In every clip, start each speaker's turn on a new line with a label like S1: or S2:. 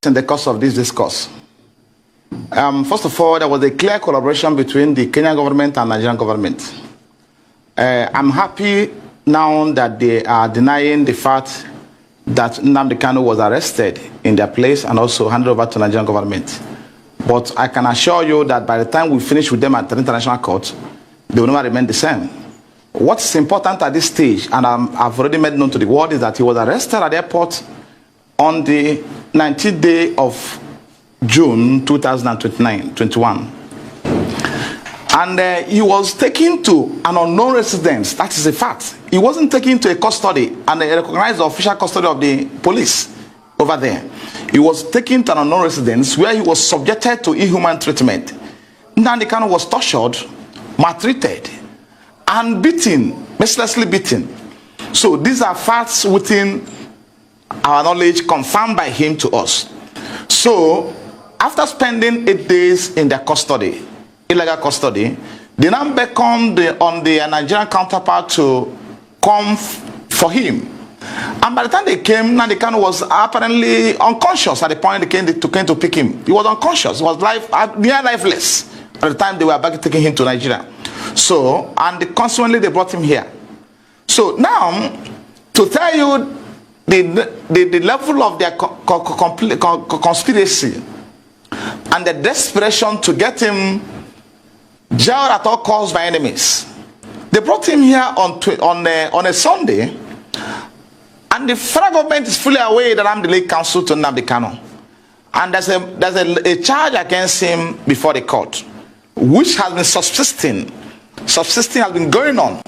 S1: in the course of this discourse. First of all, there was a clear collaboration between the Kenyan government and Nigerian government. I'm happy now that they are denying the fact that Nnamdi Kanu was arrested in their place and also handed over to Nigerian government. But I can assure you that by the time we finish with them at the international court, they will never remain the same. What's important at this stage, and I've already made known to the world, is that he was arrested at the airport on the 19th day of June 2021. And he was taken to an unknown residence. That is a fact. He wasn't taken to a custody, and they recognized the official custody of the police over there. He was taken to an unknown residence where he was subjected to inhuman treatment. Nnamdi Kanu was tortured, maltreated, and beaten, mercilessly beaten. So these are facts within our knowledge, confirmed by him to us. So after spending 8 days in their custody, illegal custody, they now beckoned on the Nigerian counterpart to come for him. And by the time they came, Nnamdi Kanu was apparently unconscious at the point they came to pick him. He was unconscious. He was near lifeless at the time they were back taking him to Nigeria. So, and consequently they brought him here. So now, to tell you the level of their conspiracy and the desperation to get him jailed at all costs by enemies, they brought him here on a Sunday, and the federal government is fully aware that I'm the lead counsel to Nnamdi Kanu, and there's a charge against him before the court, which has been subsisting has been going on,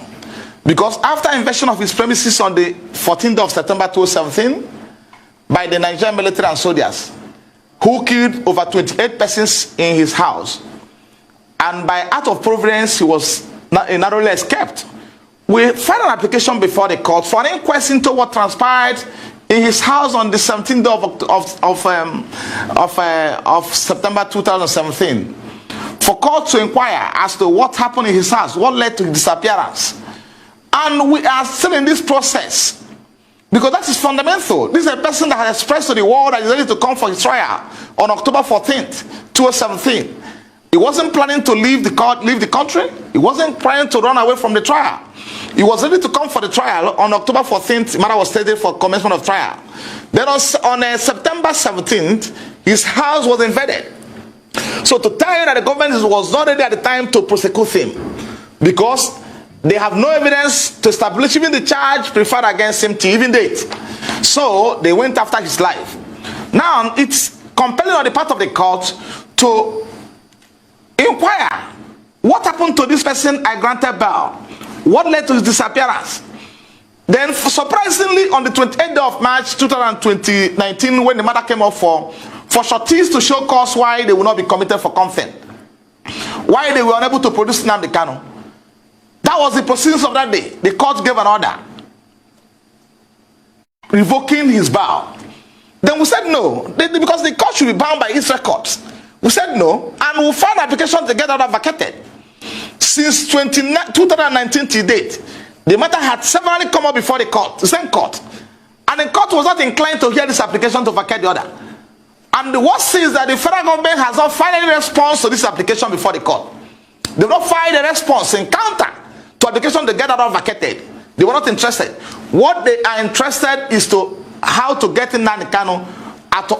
S1: because after invasion of his premises on the 14th of September 2017 by the Nigerian military and soldiers, who killed over 28 persons in his house, and by act of providence he was narrowly escaped, we filed an application before the court for an inquest into what transpired in his house on the 17th of September 2017, for court to inquire as to what happened in his house, what led to his disappearance. And we are still in this process, because that is fundamental. This is a person that has expressed to the world that he is ready to come for his trial on October 14th, 2017. He wasn't planning to leave the country. He wasn't planning to run away from the trial. He was ready to come for the trial on October 14th. The matter was stated for commencement of trial. Then on September 17th, his house was invaded. So to tell you that the government was not ready at the time to prosecute him, because they have no evidence to establish even the charge preferred against him to even date. So they went after his life. Now it's compelling on the part of the court to inquire what happened to this person I granted bail, what led to his disappearance. Then surprisingly, on the 28th of March 2019, when the matter came up for sureties to show cause why they will not be committed for contempt, why they were unable to produce Nnamdi Kanu, that was the proceedings of that day. The court gave an order revoking his bail. Then we said no, because the court should be bound by its records. We said no, and we filed an application to get order vacated. Since 2019 to date, the matter had severally come up before the court, the same court, and the court was not inclined to hear this application to vacate the order. And the worst is that the federal government has not filed any response to this application before the court. They have not filed a response in counter to application to get order vacated. They were not interested. What they are interested is to how to get in Nnamdi Kanu at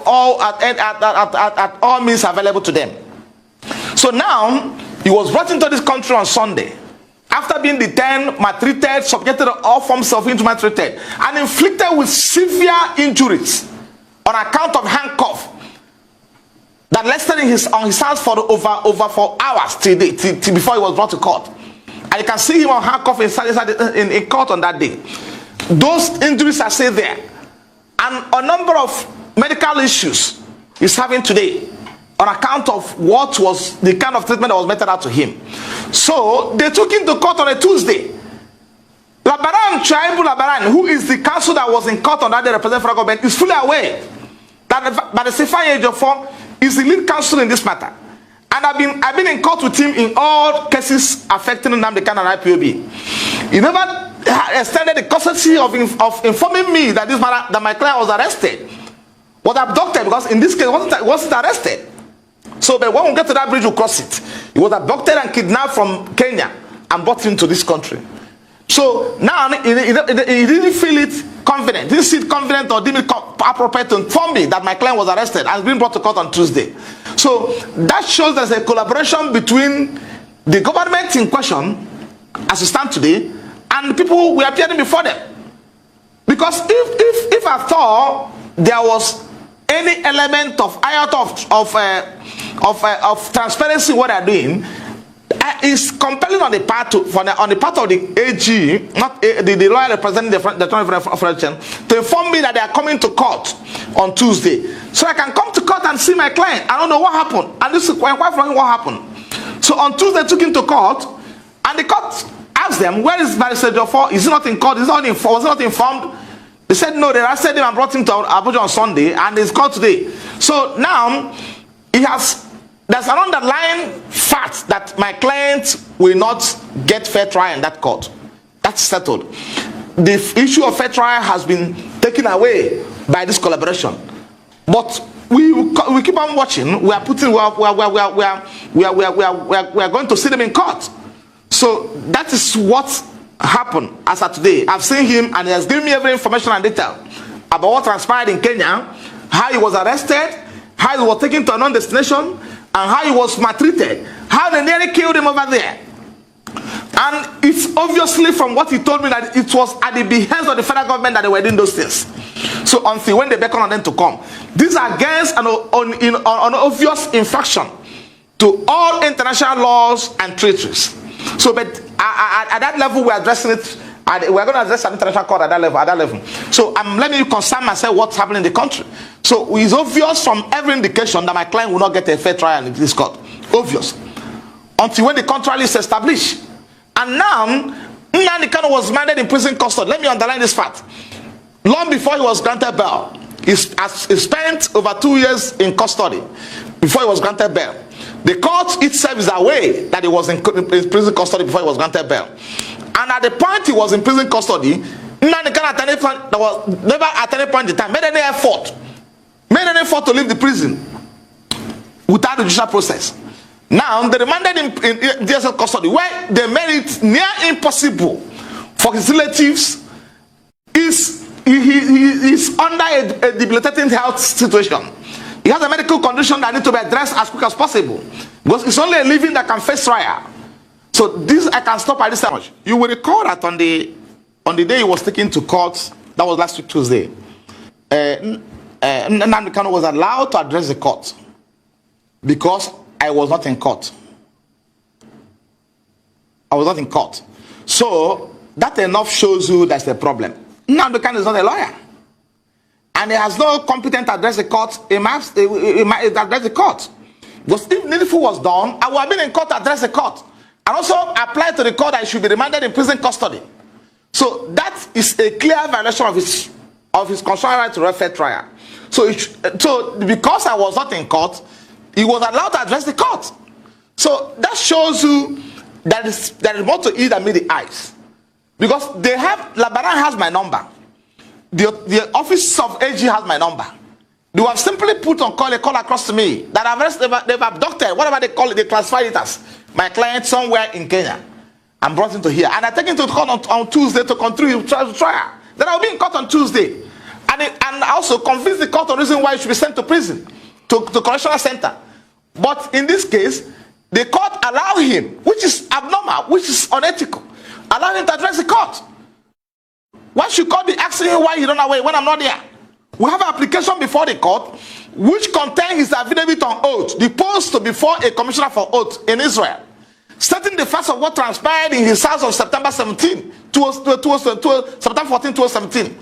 S1: all means available to them. So now he was brought into this country on Sunday after being detained, maltreated, subjected to all forms of inhuman treatment, and inflicted with severe injuries on account of handcuff that lasted on his hands for over 4 hours till before he was brought to court. And you can see him on handcuff in court on that day. Those injuries are still there, and a number of medical issues he's having today on account of what was the kind of treatment that was meted out to him. So they took him to court on a Tuesday. Labaran Chaibu Labaran, who is the counsel that was in court on that day representing federal government, is fully aware that Badesifanye Ejiofor is the lead counsel in this matter. And I've been in court with him in all cases affecting Nnamdi Kanu and IPOB. He never extended the courtesy of informing me that this matter, that my client was arrested was abducted, because in this case wasn't arrested. So but when we get to that bridge, we'll cross it. He was abducted and kidnapped from Kenya and brought into this country. So now he didn't feel it confident, didn't see it confident or didn't appropriate to inform me that my client was arrested and been brought to court on Tuesday. So that shows there's a collaboration between the government in question, as we stand today, and the people we are appearing before them. Because if at all there was any element of iota of transparency in what they're doing, is compelling on the part of the AG, not the lawyer representing the Federation, to inform me that they are coming to court on Tuesday, so I can come to court and see my client. I don't know what happened, and this is quite from what happened. So on Tuesday, they took him to court, and the court asked them, "Where is Barrister Jofo? Is he not in court? Was he not informed?" They said no. They arrested him and brought him to Abuja on Sunday, and he's called today. So now there's an underlying fact that my client will not get fair trial in that court. That's settled. The issue of fair trial has been taken away by this collaboration. But we keep on watching. We are going to see them in court. So that is what happened as of today. I've seen him, and he has given me every information and detail about what transpired in Kenya, how he was arrested, how he was taken to a non-destination, and how he was maltreated, how they nearly killed him over there. And it's obviously from what he told me that it was at the behest of the federal government that they were doing those things. So until when they beckon on them to come, these are against an obvious infraction to all international laws and treaties. So but at that level we're addressing it. We're going to address an international court at that level. So I'm letting you concern myself what's happening in the country. So it's obvious from every indication that my client will not get a fair trial in this court. Obvious. Until when the contrary is established. And now, Nnamdi Kanu was mandate in prison custody. Let me underline this fact. Long before he was granted bail, he spent over 2 years in custody before he was granted bail. The court itself is aware that he was in prison custody before he was granted bail. And at the point he was in prison custody, Nnamdi Kanu never at any point in time made any effort to leave the prison without the judicial process. Now they remanded him in DSS custody, where they made it near impossible for his relatives. He is under a debilitating health situation. He has a medical condition that needs to be addressed as quick as possible, because it's only a living that can face trial. So this I can stop at this time. You will recall that on the day he was taken to court, that was last week Tuesday, Nnamdi Kanu was allowed to address the court because I was not in court. I was not in court. So that enough shows you that's the problem. Nnamdi Kanu is not a lawyer, and he has no competence to address the court. He might address the court, because if needful was done, I would have been in court to address the court, and also apply to the court that he should be remanded in prison custody. So that is a clear violation of his constitutional right to a fair trial. So because I was not in court, he was allowed to address the court. So that shows you that there is more to it than meet the eyes. Because Labaran has my number. The office of AG has my number. They have simply put on a call across to me that they've abducted, whatever they call it, they classified it as my client somewhere in Kenya, and brought him to here. And I take him to court on Tuesday to continue his trial. Then I'll be in court on Tuesday. And also convince the court on the reason why he should be sent to prison, to correctional center. But in this case, the court allowed him, which is abnormal, which is unethical, allow him to address the court. Why should court be asking him why he run away when I'm not there? We have an application before the court which contains his affidavit on oath, deposed before a commissioner for oath in Israel, stating the facts of what transpired in his house on September 14, 2017.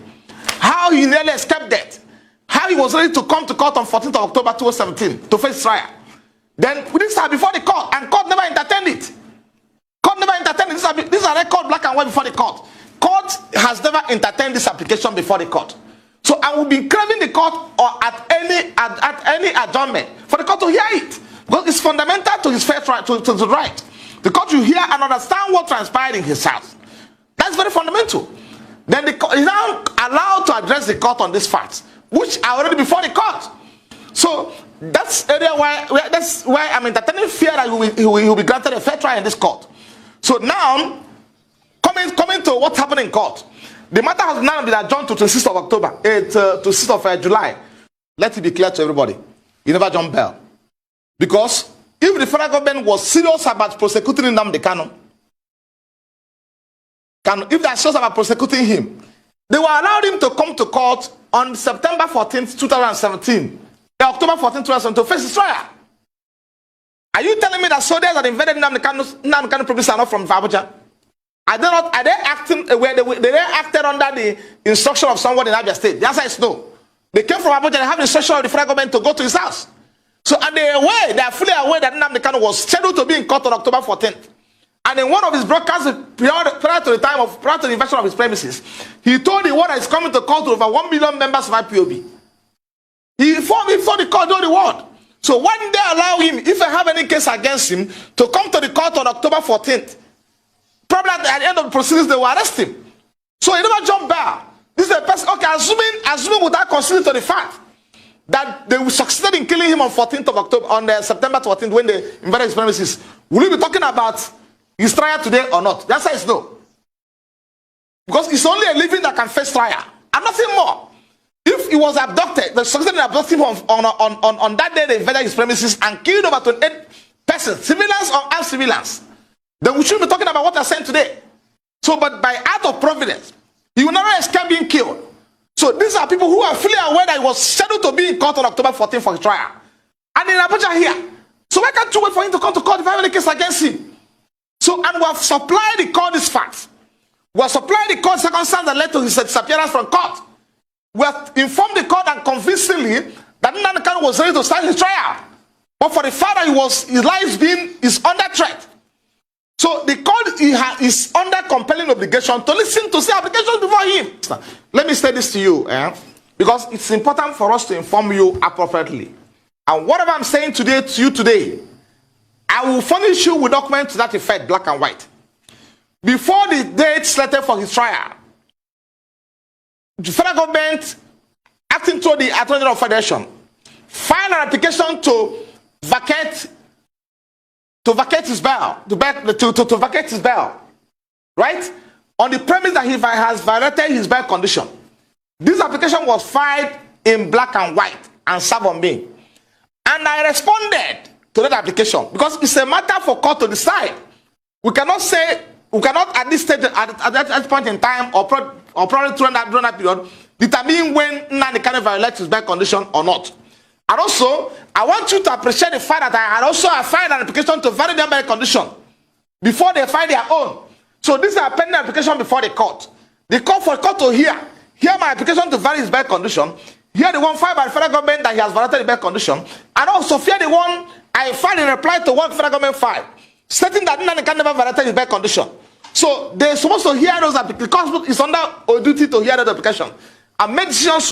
S1: How he nearly escaped death. How he was ready to come to court on 14th of October 2017 to face trial. Then this are before the court, and court never entertained it. Court never entertained it. These are record black and white before the court. Court has never entertained this application before the court. So I will be craving the court or at any adjournment for the court to hear it, because it's fundamental to his fair trial, to the right. The court will hear and understand what transpired in his house. That's very fundamental. Then the court is now allowed to address the court on these facts, which are already before the court. So that's area that's why I'm entertaining fear that he will be granted a fair trial in this court. So now, coming to what happened in court, the matter has now been adjourned to the 6th of October, to 6th of July. Let it be clear to everybody, he never jumped bail. Because if the federal government was serious about prosecuting Nnamdi Kanu, if they are serious about prosecuting him, they will allow him to come to court on September 14th, 2017, October 14th, 2017, to face his trial. Are you telling me that soldiers that invaded Nnamdi Kanu province are not from Abuja? Are they acting where they acted under the instruction of someone in Abia State? The answer is no. They came from Abuja. They have the instruction of the federal government to go to his house. So and they are fully aware that Nnamdi Kanu was scheduled to be in court on October 14th. And in one of his broadcasts prior to the invasion of his premises, he told the world that he's coming to court with over 1 million members of IPOB. He informed the court of the world. So when they allow him, if I have any case against him, to come to the court on October 14th, probably at the end of the proceedings, they will arrest him. So he never jumped bail. This is a person, okay, assuming without considering to the fact that they succeeded in killing him on 14th of October, on September 14th, when they invaded his premises, will we be talking about his trial today or not? The answer is no. Because it's only a living that can face trial, and nothing more. If he was abducted, they succeeded in abducting him on that day they invaded his premises and killed over 28 persons, civilians or uncivilians, then we should be talking about what I'm saying today. So, but by act of providence, he will never escape being killed. So these are people who are fully aware that he was scheduled to be in court on October 14th for his trial. And in Abuja here. So why can't you wait for him to come to court if I have any case against him? So, and we have supplied the court these facts. We have supplied the court circumstances that led to his disappearance from court. We have informed the court and convincingly that Nnamdi Kanu was ready to start his trial. But for the fact that his life is under threat. So the court is under compelling obligation to listen to the applications before him. Let me say this to you, because it's important for us to inform you appropriately. And whatever I'm saying today to you today, I will furnish you with documents to that effect, black and white. Before the date slated for his trial, the federal government, acting through the Attorney General of Federation, filed an application to vacate his bail, to vacate his bail, right? On the premise that he has violated his bail condition. This application was filed in black and white and served on me. And I responded to that application because it's a matter for court to decide. We cannot at this stage, at that point in time, or probably during that period, determine when Nnamdi Kanu violates his bail condition or not. And also, I want you to appreciate the fact that I had also filed an application to vary their bail condition before they file their own. So this is a pending application before the court. The court for the court to hear my application to vary his bail condition, hear the one filed by the federal government that he has violated the bail condition, and also hear the one I filed in reply to one federal government filed, stating that Nnamdi Kanu never violated his bail condition. So they're supposed to hear those applications. The court is under a duty to hear those applications and make decisions